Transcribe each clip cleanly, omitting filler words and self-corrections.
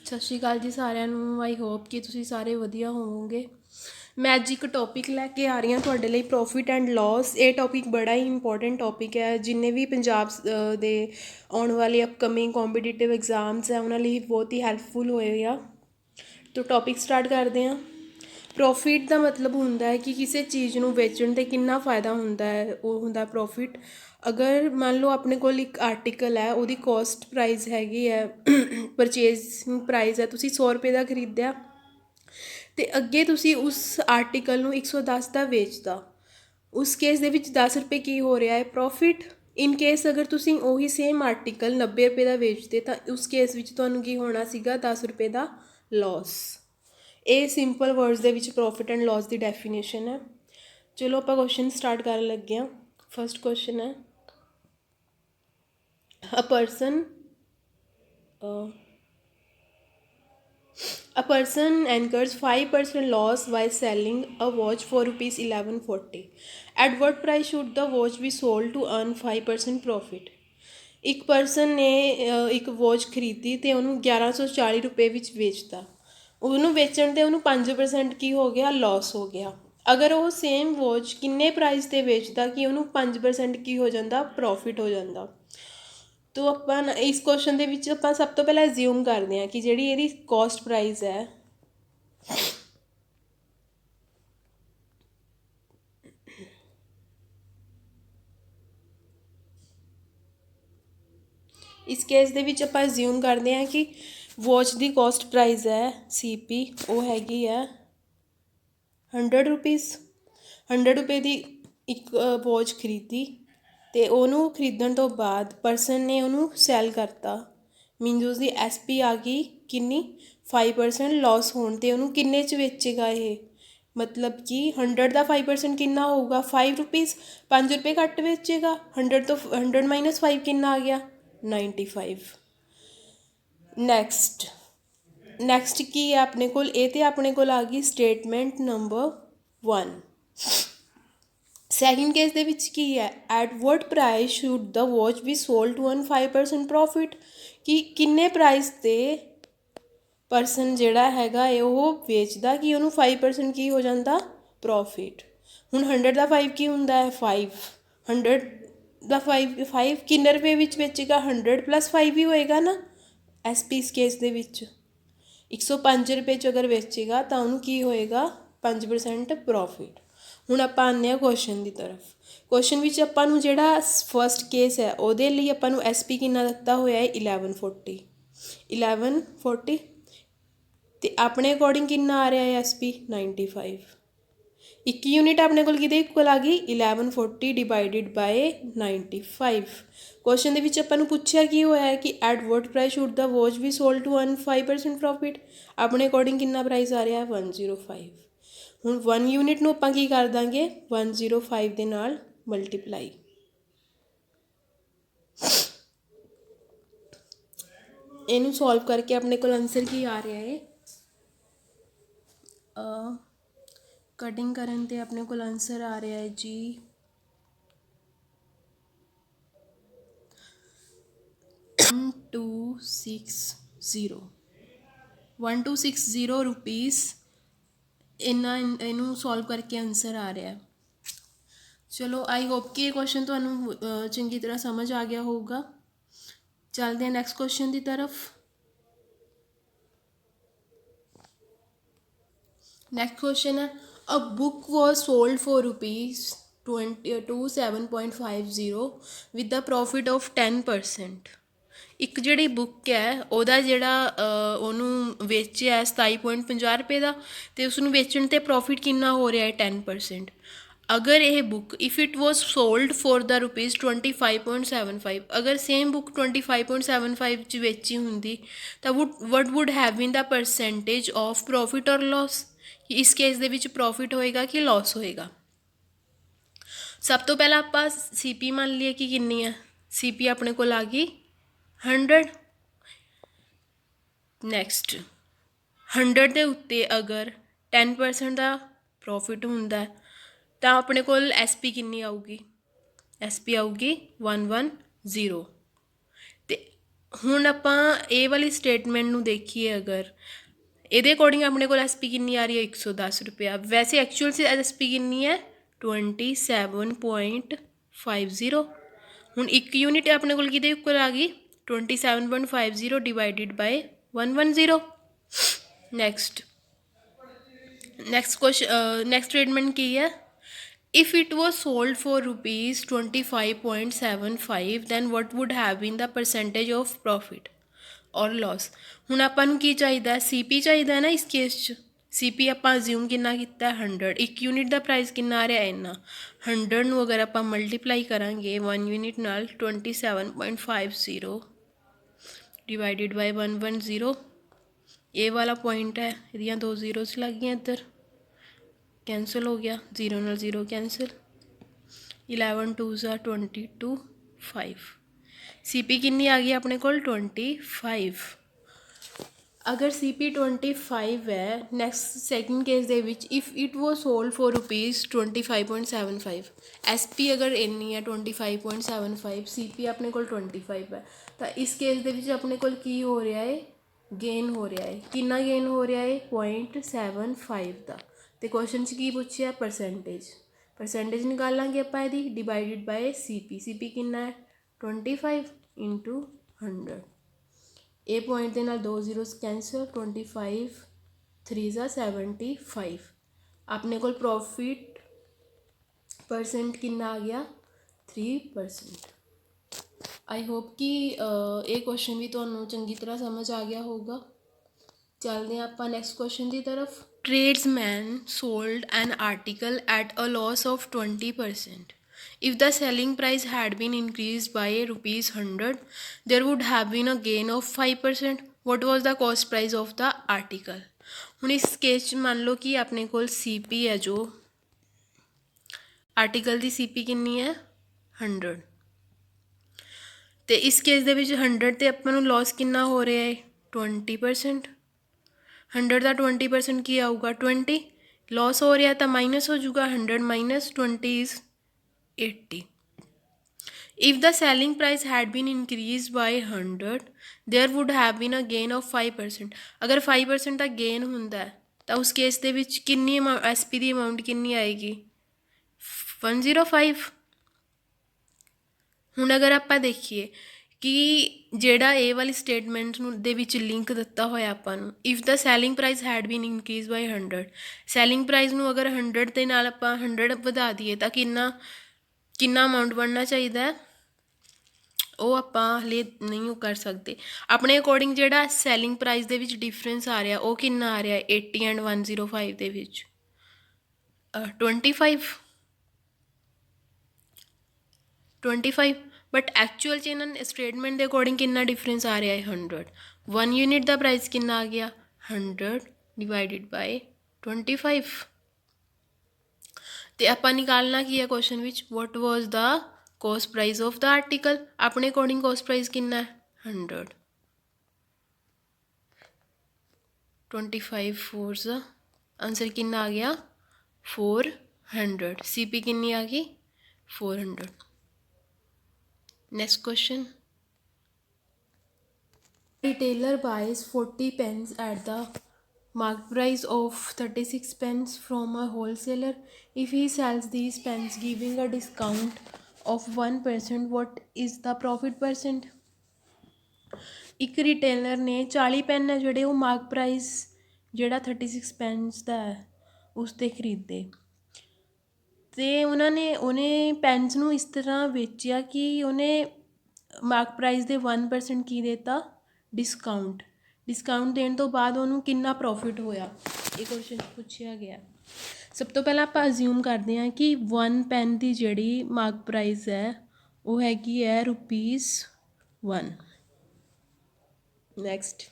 ਸਤਿ ਸ਼੍ਰੀ ਅਕਾਲ ਜੀ ਸਾਰਿਆਂ ਨੂੰ। ਆਈ ਹੋਪ ਕਿ ਤੁਸੀਂ ਸਾਰੇ ਵਧੀਆ ਹੋਵੋਗੇ। ਮੈਂ ਅੱਜ ਇੱਕ ਟੌਪਿਕ ਲੈ ਕੇ ਆ ਰਹੀ ਹਾਂ ਤੁਹਾਡੇ ਲਈ, ਪ੍ਰੋਫਿਟ ਐਂਡ ਲਾਸ। ਇਹ ਟੌਪਿਕ ਬੜਾ ਹੀ ਇੰਪੋਰਟੈਂਟ ਟੌਪਿਕ ਹੈ। ਜਿੰਨੇ ਵੀ ਪੰਜਾਬ ਦੇ ਆਉਣ ਵਾਲੇ ਅਪਕਮਿੰਗ ਕੰਪੀਟੀਟਿਵ ਐਗਜ਼ਾਮਸ ਹੈ ਉਹਨਾਂ ਲਈ ਬਹੁਤ ਹੀ ਹੈਲਪਫੁਲ ਹੋਏਗਾ। ਤਾਂ ਟੌਪਿਕ ਸਟਾਰਟ ਕਰਦੇ ਹਾਂ। ਪ੍ਰੋਫਿਟ ਦਾ ਮਤਲਬ ਹੁੰਦਾ ਹੈ ਕਿ ਕਿਸੇ ਚੀਜ਼ ਨੂੰ ਵੇਚਣ 'ਤੇ ਕਿੰਨਾ ਫਾਇਦਾ ਹੁੰਦਾ ਹੈ, ਉਹ ਹੁੰਦਾ ਪ੍ਰੋਫਿਟ। ਅਗਰ ਮੰਨ ਲਓ ਆਪਣੇ ਕੋਲ ਇੱਕ ਆਰਟੀਕਲ ਹੈ, ਉਹਦੀ ਕੋਸਟ ਪ੍ਰਾਈਸ ਹੈਗੀ ਹੈ, ਪਰਚੇਜ਼ਿੰਗ ਪ੍ਰਾਈਸ ਹੈ, ਤੁਸੀਂ 100 ਰੁਪਏ ਦਾ ਖਰੀਦਿਆ ਅਤੇ ਅੱਗੇ ਤੁਸੀਂ ਉਸ ਆਰਟੀਕਲ ਨੂੰ 110 ਦਾ ਵੇਚਦਾ। ਉਸ ਕੇਸ ਦੇ ਵਿੱਚ 10 ਰੁਪਏ ਕੀ ਹੋ ਰਿਹਾ ਹੈ, ਪ੍ਰੋਫਿਟ। ਇਨ ਕੇਸ ਅਗਰ ਤੁਸੀਂ ਉਹੀ ਸੇਮ ਆਰਟੀਕਲ 90 ਰੁਪਏ ਦਾ ਵੇਚਦੇ ਤਾਂ ਉਸ ਕੇਸ ਵਿੱਚ ਤੁਹਾਨੂੰ ਕੀ ਹੋਣਾ ਸੀਗਾ, 10 ਰੁਪਏ ਦਾ ਲਾਸ। ਇਹ ਸਿੰਪਲ ਵਰਡਸ ਦੇ ਵਿੱਚ profit and Las the definition ਹੈ। ਚਲੋ ਆਪਾਂ ਕੁਐਸਚਨ ਸਟਾਰਟ ਕਰਨ ਲੱਗੇ ਹਾਂ। ਫਸਟ ਕੁਐਸਚਨ ਹੈ, A person incurs 5% loss while selling a watch for rupees 1140. At what price should the watch be sold to earn 5% profit? ਇੱਕ ਪਰਸਨ ਨੇ ਇੱਕ ਵੋਚ ਖਰੀਦੀ ਅਤੇ ਉਹਨੂੰ 1140 ਰੁਪਏ ਵਿੱਚ ਵੇਚਤਾ। ਉਹਨੂੰ ਵੇਚਣ 'ਤੇ ਉਹਨੂੰ 5% ਕੀ ਹੋ ਗਿਆ, ਲਾਸ ਹੋ ਗਿਆ। ਅਗਰ ਉਹ ਸੇਮ ਵੋਚ ਕਿੰਨੇ ਪ੍ਰਾਈਸ 'ਤੇ ਵੇਚਦਾ ਕਿ ਉਹਨੂੰ 5% ਕੀ ਹੋ ਜਾਂਦਾ, ਪ੍ਰੋਫਿਟ ਹੋ ਜਾਂਦਾ। ਤੋ ਆਪਾਂ ਇਸ ਕੁਐਸਚਨ ਦੇ ਵਿੱਚ ਆਪਾਂ ਸਭ ਤੋਂ ਪਹਿਲਾਂ ਐਜ਼ਿਊਮ ਕਰਦੇ ਹਾਂ ਕਿ ਜਿਹੜੀ ਇਹਦੀ ਕੋਸਟ ਪ੍ਰਾਈਸ ਹੈ ਇਸ ਕੇਸ ਦੇ ਵਿੱਚ ਆਪਾਂ ਐਜ਼ਿਊਮ ਕਰਦੇ ਹਾਂ ਕਿ ਵੋਚ ਦੀ ਕੋਸਟ ਪ੍ਰਾਈਸ ਹੈ CP, ਉਹ ਹੈਗੀ ਹੈ 100 ਰੁਪੀਜ਼। 100 ਰੁਪਏ ਦੀ ਇੱਕ ਵੋਚ ਖਰੀਦੀ ਅਤੇ ਉਹਨੂੰ ਖਰੀਦਣ ਤੋਂ ਬਾਅਦ ਪਰਸਨ ਨੇ ਉਹਨੂੰ ਸੈਲ ਕਰਤਾ। ਮੀਨਜ਼ ਉਸਦੀ SP ਆ ਗਈ ਕਿੰਨੀ, 5% ਲਾਸ ਹੋਣ 'ਤੇ ਉਹਨੂੰ ਕਿੰਨੇ 'ਚ ਵੇਚੇਗਾ ਇਹ, ਮਤਲਬ ਕਿ 100 ਦਾ 5% ਕਿੰਨਾ ਹੋਊਗਾ, 5 ਰੁਪੀਜ਼। 5 ਰੁਪਏ ਘੱਟ ਵੇਚੇਗਾ। 100 ਤੋਂ 100 ਮਾਈਨਸ 5 ਕਿੰਨਾ ਆ ਗਿਆ, 95। ਨੈਕਸਟ ਕੀ ਹੈ ਆਪਣੇ ਕੋਲ, ਇਹ ਤਾਂ ਆਪਣੇ ਕੋਲ ਆ ਗਈ ਸਟੇਟਮੈਂਟ ਨੰਬਰ 1। ਸੈਕਿੰਡ ਕੇਸ ਦੇ ਵਿੱਚ ਕੀ ਹੈ, at what price should the watch be sold to earn 5% profit, ਕਿ ਕਿੰਨੇ ਪ੍ਰਾਈਸ 'ਤੇ ਪਰਸਨ ਜਿਹੜਾ ਹੈਗਾ ਹੈ ਉਹ ਵੇਚਦਾ ਕਿ ਉਹਨੂੰ 5% ਕੀ ਹੋ ਜਾਂਦਾ, ਪ੍ਰੋਫਿਟ। ਹੁਣ 100 ਦਾ 5 ਕੀ ਹੁੰਦਾ ਹੈ, 5। 100 ਦਾ 5 ਕਿੰਨੇ ਰੁਪਏ ਵਿੱਚ ਵੇਚੇਗਾ, 100 + 5 ਹੀ ਹੋਏਗਾ ਨਾ। SP ਇਸ ਕੇਸ ਦੇ ਵਿੱਚ 105 ਰੁਪਏ 'ਚ ਅਗਰ ਵੇਚੇਗਾ ਤਾਂ ਉਹਨੂੰ ਕੀ ਹੋਏਗਾ, 5% ਪ੍ਰੋਫਿਟ। ਹੁਣ ਆਪਾਂ ਆਉਂਦੇ ਹਾਂ ਕੁਐਸਚਨ ਦੀ ਤਰਫ। ਕੁਐਸਚਨ ਵਿੱਚ ਆਪਾਂ ਨੂੰ ਜਿਹੜਾ ਫਸਟ ਕੇਸ ਹੈ ਉਹਦੇ ਲਈ ਆਪਾਂ ਨੂੰ SP ਕਿੰਨਾ ਦਿੱਤਾ ਹੋਇਆ ਹੈ, 1140 ਅਤੇ ਆਪਣੇ ਅਕੋਰਡਿੰਗ ਕਿੰਨਾ ਆ ਰਿਹਾ ਹੈ SP, 95। ਇੱਕ ਯੂਨਿਟ ਆਪਣੇ ਕੋਲ ਕਿਹਦੇ ਇਕੁਅਲ ਆ ਗਈ, 1140 ਡਿਵਾਈਡਿਡ ਬਾਏ 95। ਕੁਐਸਚਨ ਦੇ ਵਿੱਚ ਆਪਾਂ ਨੂੰ ਪੁੱਛਿਆ ਕੀ ਹੋਇਆ ਹੈ ਕਿ at what price should the watch be sold to earn 5% profit. ਆਪਣੇ ਅਕੋਰਡਿੰਗ ਕਿੰਨਾ ਪ੍ਰਾਈਸ ਆ ਰਿਹਾ, 105। ਹੁਣ 1 ਯੂਨਿਟ ਨੂੰ ਆਪਾਂ ਕੀ ਕਰ ਦਾਂਗੇ, 105 ਦੇ ਨਾਲ ਮਲਟੀਪਲਾਈ। ਇਹਨੂੰ ਸੋਲਵ ਕਰਕੇ ਆਪਣੇ ਕੋਲ ਆਨਸਰ ਕੀ ਆ ਰਿਹਾ ਹੈ, ਕਟਿੰਗ ਕਰਨ 'ਤੇ ਆਪਣੇ ਕੋਲ ਆਨਸਰ ਆ ਰਿਹਾ ਹੈ ਜੀ 1260 ਰੁਪੀਸ। ਇਹਨੂੰ ਸੋਲਵ ਕਰਕੇ ਆਨਸਰ ਆ ਰਿਹਾ। ਚਲੋ ਆਈ ਹੋਪ ਕਿ ਇਹ ਕੁਐਸਚਨ ਤੁਹਾਨੂੰ ਚੰਗੀ ਤਰ੍ਹਾਂ ਸਮਝ ਆ ਗਿਆ ਹੋਊਗਾ। ਚੱਲਦੇ ਹਾਂ ਨੈਕਸਟ ਕੁਐਸਚਨ ਦੀ ਤਰਫ। ਨੈਕਸਟ ਕੁਐਸਚਨ ਹੈ, a book was sold for rupees 27.50 with the profit of 10%। ਇੱਕ ਜਿਹੜੀ ਬੁੱਕ ਹੈ ਉਹਦਾ ਜਿਹੜਾ ਉਹਨੂੰ ਵੇਚਿਆ 27.50 ਰੁਪਏ ਦਾ ਅਤੇ ਉਸਨੂੰ ਵੇਚਣ 'ਤੇ ਪ੍ਰੋਫਿਟ ਕਿੰਨਾ ਹੋ ਰਿਹਾ ਹੈ, 10%। ਅਗਰ ਇਹ book if it was sold for the rupees 25.75, ਅਗਰ ਸੇਮ ਬੁੱਕ 25.75 'ਚ ਵੇਚੀ ਹੁੰਦੀ ਤਾਂ what would have been the percentage of profit or loss. ਇਸ ਕੇਸ ਦੇ ਵਿੱਚ ਪ੍ਰੋਫਿਟ ਹੋਏਗਾ ਕਿ ਲਾਸ ਹੋਏਗਾ। ਸਭ ਤੋਂ ਪਹਿਲਾਂ ਆਪਾਂ CP ਮੰਨ ਲਈਏ ਕਿ ਕਿੰਨੀ ਹੈ, CP ਆਪਣੇ ਕੋਲ ਆ ਗਈ 100। ਨੈਕਸਟ 100 ਦੇ ਉੱਤੇ ਅਗਰ 10% ਦਾ ਪ੍ਰੋਫਿਟ ਹੁੰਦਾ ਤਾਂ ਆਪਣੇ ਕੋਲ SP ਕਿੰਨੀ ਆਊਗੀ, SP ਆਊਗੀ 110। ਅਤੇ ਹੁਣ ਆਪਾਂ ਇਹ ਵਾਲੀ ਸਟੇਟਮੈਂਟ ਨੂੰ ਦੇਖੀਏ ਅਗਰ, ਇਹਦੇ ਅਕੋਰਡਿੰਗ ਆਪਣੇ ਕੋਲ ਐਸ ਪੀ ਕਿੰਨੀ ਆ ਰਹੀ ਹੈ 110 ਰੁਪਇਆ। ਵੈਸੇ ਐਕਚੁਅਲ 'ਚ ਐਸ ਪੀ ਕਿੰਨੀ ਹੈ 27.50। ਹੁਣ 1 ਯੂਨਿਟ ਆਪਣੇ ਕੋਲ ਕਿਹਦੇ ਉੱਪਰ ਆ ਗਈ 27.50 divided by 110। Next question, next statement ਕੀ ਹੈ, if it was sold for rupees 25.75 then what would have been the percentage of profit or loss। ਹੁਣ ਆਪਾਂ ਨੂੰ ਕੀ ਚਾਹੀਦਾ, ਸੀਪੀ ਚਾਹੀਦਾ ਹੈ ਨਾ ਇਸ ਕੇਸ 'ਚ। ਸੀਪੀ ਆਪਾਂ ਅਜ਼ਿਊਮ ਕਿੰਨਾ ਕੀਤਾ 100। 1 ਯੂਨਿਟ ਦਾ ਪ੍ਰਾਈਸ ਕਿੰਨਾ ਆ ਰਿਹਾ ਇੰਨਾ। 100 ਨੂੰ ਅਗਰ ਆਪਾਂ ਮਲਟੀਪਲਾਈ ਕਰਾਂਗੇ 1 ਯੂਨਿਟ ਨਾਲ 27.50 ਡਿਵਾਈਡਿਡ ਬਾਈ 110। ਇਹ ਵਾਲਾ ਪੁਆਇੰਟ ਹੈ, ਇਹਦੀਆਂ 2 ਜ਼ੀਰੋਸ ਲੱਗ ਗਈਆਂ ਇੱਧਰ, ਕੈਂਸਲ ਹੋ ਗਿਆ, 0 ਨਾਲ 0 ਕੈਂਸਲ। 11 2s 22 5। ਸੀ ਪੀ ਕਿੰਨੀ ਆ ਗਈ ਆਪਣੇ ਕੋਲ 25। ਅਗਰ ਸੀ ਪੀ 25 ਹੈ, ਨੈਕਸਟ ਸੈਕਿੰਡ ਕੇਸ ਦੇ ਵਿੱਚ if it was sold for rupees 25.75, S P ਅਗਰ ਇੰਨੀ ਹੈ 25.75, ਸੀ ਪੀ ਆਪਣੇ ਕੋਲ 25 ਹੈ, ਤਾਂ ਇਸ ਕੇਸ ਦੇ ਵਿੱਚ ਆਪਣੇ ਕੋਲ ਕੀ ਹੋ ਰਿਹਾ ਹੈ, ਗੇਨ ਹੋ ਰਿਹਾ ਹੈ। ਕਿੰਨਾ ਗੇਨ ਹੋ ਰਿਹਾ ਹੈ 0.75 ਦਾ। ਅਤੇ ਕੁਐਸਚਨ 'ਚ ਕੀ ਪੁੱਛਿਆ ਪਰਸੈਂਟੇਜ ਨਿਕਾਲਾਂਗੇ ਆਪਾਂ ਇਹਦੀ ਡਿਵਾਈਡਿਡ ਬਾਏ ਸੀ ਪੀ ਕਿੰਨਾ ਹੈ 25 ਇੰਟੂ 100। ਇਹ ਪੁਆਇੰਟ ਦੇ ਨਾਲ 2 ਜ਼ੀਰੋਸ ਕੈਂਸਲ, 25 3 75। ਆਪਣੇ ਕੋਲ ਪ੍ਰੋਫਿਟ ਪਰਸੈਂਟ ਕਿੰਨਾ ਆ ਗਿਆ 3%। ਆਈ ਹੋਪ ਕਿ ਇਹ ਕੁਐਸਚਨ ਵੀ ਤੁਹਾਨੂੰ ਚੰਗੀ ਤਰ੍ਹਾਂ ਸਮਝ ਆ ਗਿਆ ਹੋਊਗਾ। ਚੱਲਦੇ ਹਾਂ ਆਪਾਂ ਨੈਕਸਟ ਕੁਐਸਚਨ ਦੀ ਤਰਫ। Tradesman sold an article at a loss of 20%. If the selling price had been increased by rupees 100, there would have been a gain of 5%. What was the cost price of the article? ਹੁਣ ਇਸ case 'ਚ ਮੰਨ ਲਓ ਕਿ ਆਪਣੇ ਕੋਲ ਸੀ ਪੀ ਹੈ, ਜੋ ਆਰਟੀਕਲ ਦੀ ਸੀ ਪੀ ਕਿੰਨੀ ਹੈ 100, ਅਤੇ ਇਸ ਕੇਸ ਦੇ ਵਿੱਚ 100 'ਤੇ ਆਪਾਂ ਨੂੰ ਲੋਸ ਕਿੰਨਾ ਹੋ ਰਿਹਾ ਹੈ 20%। 100 ਦਾ 20% ਕੀ ਆਊਗਾ 20। ਲੋਸ ਹੋ ਰਿਹਾ ਤਾਂ ਮਾਈਨਸ ਹੋ ਜਾਊਗਾ, 100 minus 20 is 80। If the selling price had been increased by 100, there would have been a gain of 5%। ਅਗਰ 5% ਦਾ ਗੇਨ ਹੁੰਦਾ ਤਾਂ ਉਸ ਕੇਸ ਦੇ ਵਿੱਚ ਕਿੰਨੀ ਐਸ ਪੀ ਦੀ ਅਮਾਊਂਟ ਕਿੰਨੀ ਆਏਗੀ 105। ਹੁਣ ਅਗਰ ਆਪਾਂ ਦੇਖੀਏ ਕਿ ਜਿਹੜਾ ਇਹ ਵਾਲੀ ਸਟੇਟਮੈਂਟ ਨੂੰ ਦੇ ਵਿੱਚ ਲਿੰਕ ਦਿੱਤਾ ਹੋਇਆ ਆਪਾਂ ਨੂੰ, if the selling price had been increase by 100, selling price ਨੂੰ ਅਗਰ 100 ਦੇ ਨਾਲ ਆਪਾਂ 100 ਵਧਾ ਦਈਏ ਤਾਂ ਕਿੰਨਾ ਅਮਾਊਂਟ ਬਣਨਾ ਚਾਹੀਦਾ ਹੈ, ਉਹ ਆਪਾਂ ਹਲੇ ਨਹੀਂ ਕਰ ਸਕਦੇ। ਆਪਣੇ ਅਕੋਰਡਿੰਗ ਜਿਹੜਾ ਸੈਲਿੰਗ ਪ੍ਰਾਈਸ ਦੇ ਵਿੱਚ ਡਿਫਰੈਂਸ ਆ ਰਿਹਾ ਉਹ ਕਿੰਨਾ ਆ ਰਿਹਾ 80 ਐਂਡ 105 ਦੇ ਵਿੱਚ 25। ਬਟ ਐਕਚੁਅਲ 'ਚ ਇਹਨਾਂ ਸਟੇਟਮੈਂਟ ਦੇ ਅਕੋਰਡਿੰਗ ਕਿੰਨਾ ਡਿਫਰੈਂਸ ਆ ਰਿਹਾ ਹੈ 100। 1 ਯੂਨਿਟ ਦਾ ਪ੍ਰਾਈਸ ਕਿੰਨਾ ਆ ਗਿਆ 100 ਡਿਵਾਈਡਿਡ ਬਾਏ 25। ਅਤੇ ਆਪਾਂ ਨਿਕਾਲਣਾ ਕੀ ਹੈ ਕੁਐਸਚਨ ਵਿੱਚ, what was the cost price of the article. ਆਪਣੇ ਅਕੋਰਡਿੰਗ ਕੋਸਟ ਪ੍ਰਾਈਸ ਕਿੰਨਾ ਹੈ 100। 25 4 ਦਾ ਆਂਸਰ ਕਿੰਨਾ ਆ ਗਿਆ 400। ਸੀ ਪੀ ਕਿੰਨੀ ਆ ਗਈ 400। Next question. Retailer buys 40 pens at the marked price of 36 pens from a wholesaler. If he sells these pens giving a discount of 1%, what is the profit percent? ਇੱਕ retailer ਨੇ 40 ਪੈਨ ਹੈ ਜਿਹੜੇ ਉਹ ਮਾਰਕ ਪ੍ਰਾਈਸ ਜਿਹੜਾ 36 pens ਦਾ ਹੈ ਉਸ 'ਤੇ ਖਰੀਦੇ, ਅਤੇ ਉਹਨੇ ਪੈਨਸ ਨੂੰ ਇਸ ਤਰ੍ਹਾਂ ਵੇਚਿਆ ਕਿ ਉਹਨੇ ਮਾਰਕ ਪ੍ਰਾਈਸ ਦੇ 1% ਕੀ ਦੇਤਾ ਡਿਸਕਾਊਂਟ ਦੇਣ ਤੋਂ ਬਾਅਦ ਉਹਨੂੰ ਕਿੰਨਾ ਪ੍ਰੋਫਿਟ ਹੋਇਆ, ਇਹ ਕੁਐਸਚਨ ਪੁੱਛਿਆ ਗਿਆ। ਸਭ ਤੋਂ ਪਹਿਲਾਂ ਆਪਾਂ ਅਜ਼ਿਊਮ ਕਰਦੇ ਹਾਂ ਕਿ 1 ਪੈਨ ਦੀ ਜਿਹੜੀ ਮਾਰਕ ਪ੍ਰਾਈਸ ਹੈ ਉਹ ਹੈਗੀ ਹੈ ₹1। Next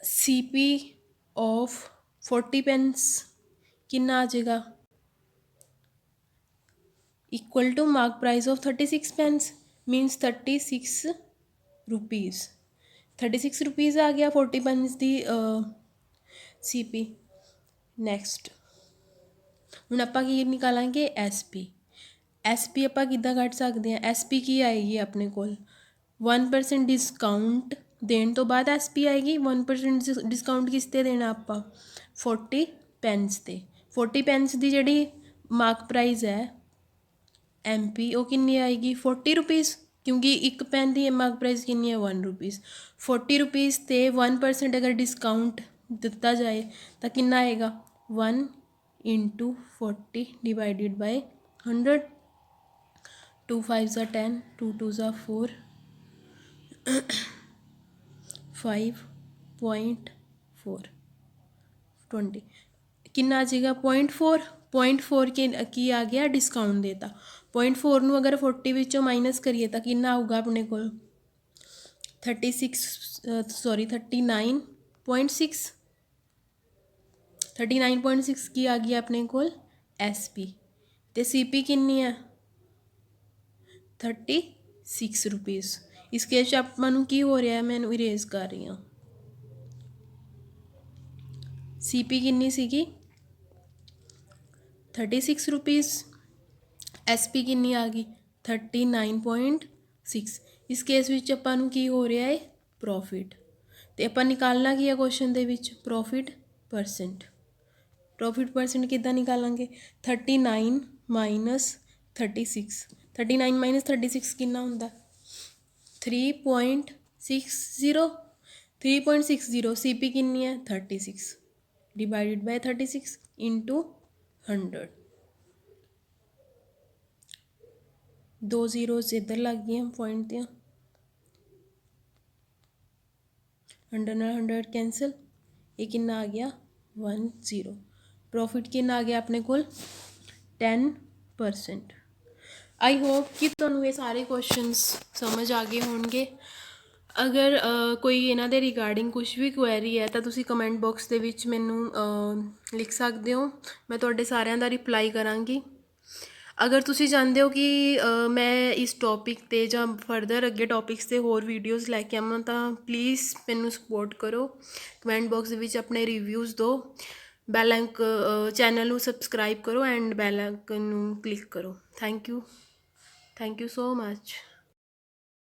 C P of 40 pens ਕਿੰਨਾ ਆ ਜਾਏਗਾ, equal to mark price of 36 pence means 36 rupees। 36 rupees ਆ ਗਿਆ 40 pence ਦੀ ਸੀ ਪੀ। ਨੈਕਸਟ ਹੁਣ ਆਪਾਂ ਕੀ ਨਿਕਾਲਾਂਗੇ ਐਸ ਪੀ। ਐਸ ਪੀ ਆਪਾਂ ਕਿੱਦਾਂ ਕੱਢ ਸਕਦੇ ਹਾਂ, ਐਸ ਪੀ ਕੀ ਆਏਗੀ ਆਪਣੇ ਕੋਲ 1% ਡਿਸਕਾਊਂਟ ਦੇਣ ਤੋਂ ਬਾਅਦ SP ਆਏਗੀ। 1% ਡਿਸਕਾਊਂਟ ਕਿਸ 'ਤੇ ਦੇਣਾ ਆਪਾਂ 40 ਪੈਨਸ 'ਤੇ। 40 ਪੈਨਸ ਦੀ ਜਿਹੜੀ ਮਾਰਕ ਪ੍ਰਾਈਸ ਹੈ MP ਉਹ ਕਿੰਨੀ ਆਏਗੀ 40 ਰੁਪੀਜ਼, ਕਿਉਂਕਿ ਇੱਕ ਪੈਨ ਦੀ ਮਾਰਕ ਪ੍ਰਾਈਸ ਕਿੰਨੀ ਹੈ 1 ਰੁਪੀਜ਼। 40 ਰੁਪੀਜ਼ 'ਤੇ 1% ਅਗਰ ਡਿਸਕਾਊਂਟ ਦਿੱਤਾ ਜਾਏ ਤਾਂ ਕਿੰਨਾ ਆਏਗਾ 1 × 40 divided by 100। 2 5s are 10, 2 2s are 4, 5.4 20 ਕਿੰਨਾ ਆ ਜਾਏਗਾ 0.4। 0.4 ਕੀ ਆ ਗਿਆ ਡਿਸਕਾਊਂਟ ਦੇਤਾ। 0.4 ਨੂੰ ਅਗਰ 40 ਵਿੱਚੋਂ ਮਾਈਨਸ ਕਰੀਏ ਤਾਂ ਕਿੰਨਾ ਆਊਗਾ ਆਪਣੇ ਕੋਲ 39.6। 39.6 ਕੀ ਆ ਗਈ ਆਪਣੇ ਕੋਲ SP ਅਤੇ CP ਕਿੰਨੀ ਹੈ 36 ਰੁਪੀਜ਼। ਇਸ ਕੇਸ 'ਚ ਆਪਾਂ ਨੂੰ ਕੀ ਹੋ ਰਿਹਾ, ਮੈਂ ਇਹਨੂੰ ਇਰੇਜ਼ ਕਰ ਰਹੀ ਹਾਂ। CP ਕਿੰਨੀ ਸੀਗੀ 36 ਰੁਪੀਜ਼, SP ਕਿੰਨੀ ਆ ਗਈ 39.6। ਇਸ ਕੇਸ ਵਿੱਚ ਆਪਾਂ ਨੂੰ ਕੀ ਹੋ ਰਿਹਾ ਹੈ ਪ੍ਰੋਫਿਟ, ਅਤੇ ਆਪਾਂ ਨਿਕਾਲਣਾ ਕੀ ਹੈ ਕੁਐਸਚਨ ਦੇ ਵਿੱਚ ਪ੍ਰੋਫਿਟ ਪਰਸੈਂਟ। ਪ੍ਰੋਫਿਟ ਪਰਸੈਂਟ ਕਿੱਦਾਂ ਨਿਕਾਲਾਂਗੇ 39 ਮਾਈਨਸ 36। 39 - 36 ਕਿੰਨਾ ਹੁੰਦਾ 3.60। 3.60 CP ਕਿੰਨੀ ਹੈ 36 ਡਿਵਾਈਡਿਡ ਬਾਈ 36 ਇੰਟੂ 100। 2 ਜ਼ੀਰੋਜ਼ ਇੱਧਰ ਲੱਗ ਗਈਆਂ ਪੁਆਇੰਟ ਦੀਆਂ, 100 ਨਾਲ 100 ਕੈਂਸਲ। ਇਹ ਕਿੰਨਾ ਆ ਗਿਆ 10। ਪ੍ਰੋਫਿਟ ਕਿੰਨਾ ਆ ਗਿਆ ਆਪਣੇ ਕੋਲ 10%। ਆਈ ਹੋਪ ਕਿ ਤੁਹਾਨੂੰ ਇਹ ਸਾਰੇ ਕੁਐਸਚਨਸ ਸਮਝ ਆ ਗਏ ਹੋਣਗੇ। ਅਗਰ ਕੋਈ ਇਹਨਾਂ ਦੇ ਰਿਗਾਰਡਿੰਗ ਕੁਛ ਵੀ ਕੁਐਰੀ ਹੈ ਤਾਂ ਤੁਸੀਂ ਕਮੈਂਟ ਬਾਕਸ ਦੇ ਵਿੱਚ ਮੈਨੂੰ ਲਿਖ ਸਕਦੇ ਹੋ, ਮੈਂ ਤੁਹਾਡੇ ਸਾਰਿਆਂ ਦਾ ਰਿਪਲਾਈ ਕਰਾਂਗੀ। ਅਗਰ ਤੁਸੀਂ ਚਾਹੁੰਦੇ ਹੋ ਕਿ ਮੈਂ ਇਸ ਟੌਪਿਕ 'ਤੇ ਜਾਂ ਫਰਦਰ ਅੱਗੇ ਟੌਪਿਕਸ 'ਤੇ ਹੋਰ ਵੀਡੀਓਜ਼ ਲੈ ਕੇ ਆਵਾਂ ਤਾਂ ਪਲੀਜ਼ ਮੈਨੂੰ ਸਪੋਰਟ ਕਰੋ। ਕਮੈਂਟ ਬਾਕਸ ਦੇ ਵਿੱਚ ਆਪਣੇ ਰਿਵਿਊਜ਼ ਦਿਓ। ਚੈਨਲ ਨੂੰ ਸਬਸਕ੍ਰਾਈਬ ਕਰੋ ਐਂਡ ਬੈਲ ਆਈਕਨ ਨੂੰ ਕਲਿੱਕ ਕਰੋ। Thank you so much.